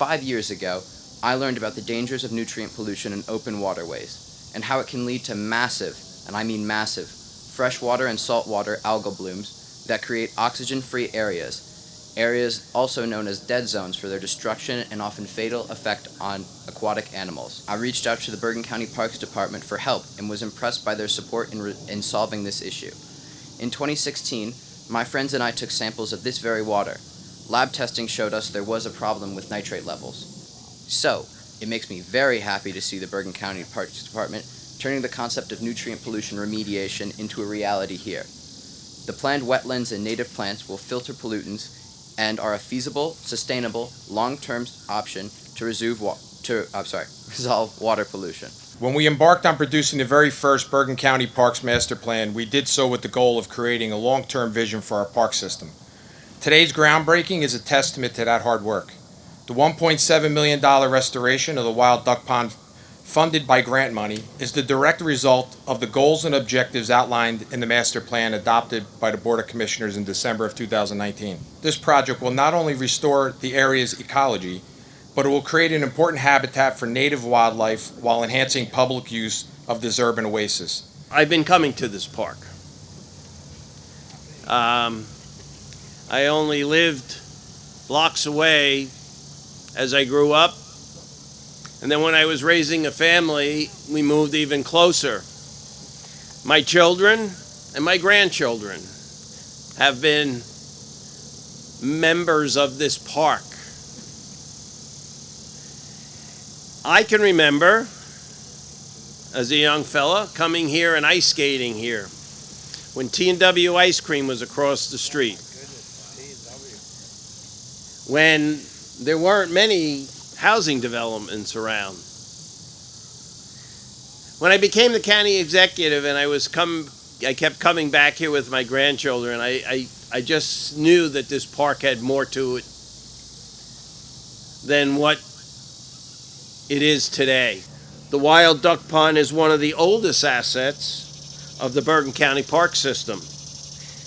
5 years ago, I learned about the dangers of nutrient pollution in open waterways, and how it can lead to massive, and I mean massive, freshwater and saltwater algal blooms that create oxygen-free areas also known as dead zones for their destruction and often fatal effect on aquatic animals. I reached out to the Bergen County Parks Department for help and was impressed by their support in solving this issue. In 2016, my friends and I took samples of this very water. Lab testing showed us there was a problem with nitrate levels. So, it makes me very happy to see the Bergen County Parks Department turning the concept of nutrient pollution remediation into a reality here. The planned wetlands and native plants will filter pollutants and are a feasible, sustainable, long-term option to resolve water pollution. When we embarked on producing the very first Bergen County Parks Master Plan, we did so with the goal of creating a long-term vision for our park system. Today's groundbreaking is a testament to that hard work. The $1.7 million restoration of the Wild Duck Pond, funded by grant money, is the direct result of the goals and objectives outlined in the master plan adopted by the Board of Commissioners in December of 2019. This project will not only restore the area's ecology, but it will create an important habitat for native wildlife while enhancing public use of this urban oasis. I've been coming to this park. I only lived blocks away as I grew up. And then when I was raising a family, we moved even closer. My children and my grandchildren have been members of this park. I can remember, as a young fella, coming here and ice skating here when T&W ice cream was across the street. When there weren't many housing developments around. When I became the county executive and I kept coming back here with my grandchildren, I just knew that this park had more to it than what it is today. The Wild Duck Pond is one of the oldest assets of the Bergen County Park System,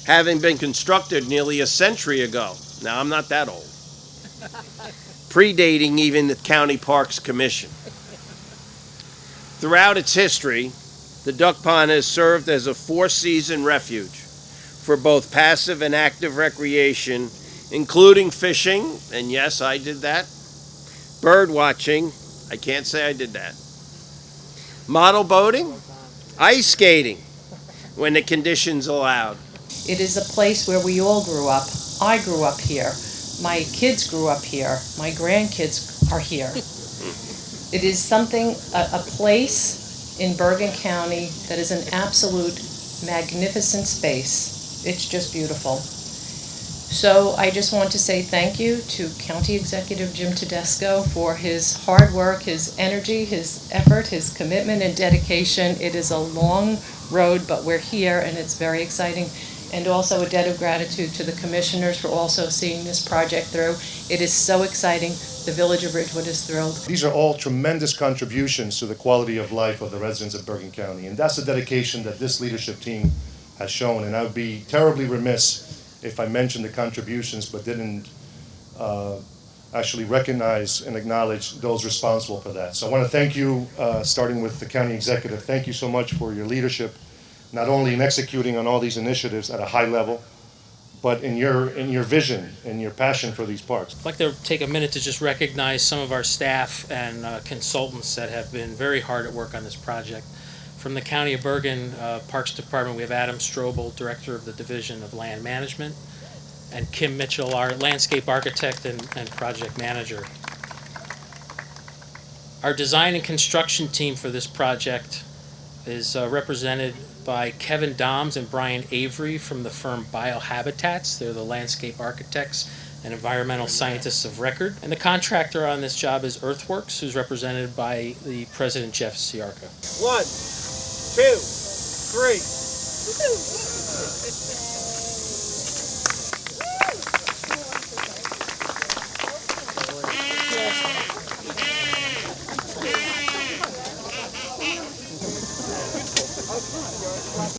having been constructed nearly a century ago. Now, I'm not that old. Predating even the County Parks Commission. Throughout its history, the duck pond has served as a four-season refuge for both passive and active recreation, including fishing, and yes, I did that, bird watching, I can't say I did that, model boating, ice skating, when the conditions allowed. It is a place where we all grew up. I grew up here. My kids grew up here. My grandkids are here. It is something, a place in Bergen County that is an absolute magnificent space. It's just beautiful. So I just want to say thank you to County Executive Jim Tedesco for his hard work, his energy, his effort, his commitment and dedication. It is a long road, but we're here and it's very exciting. And also a debt of gratitude to the commissioners for also seeing this project through. It is so exciting. The village of Ridgewood is thrilled. These are all tremendous contributions to the quality of life of the residents of Bergen County. And that's the dedication that this leadership team has shown. And I would be terribly remiss if I mentioned the contributions but didn't actually recognize and acknowledge those responsible for that. So I want to thank you, starting with the county executive. Thank you so much for your leadership, not only in executing on all these initiatives at a high level, but in your vision and your passion for these parks. I'd like to take a minute to just recognize some of our staff and consultants that have been very hard at work on this project. From the County of Bergen Parks Department, we have Adam Strobel, Director of the Division of Land Management, and Kim Mitchell, our landscape architect and project manager. Our design and construction team for this project is represented by Kevin Doms and Brian Avery from the firm Biohabitats. They're the landscape architects and environmental scientists of record. And the contractor on this job is Earthworks, who's represented by the president, Jeff Siarka. 1, 2, 3.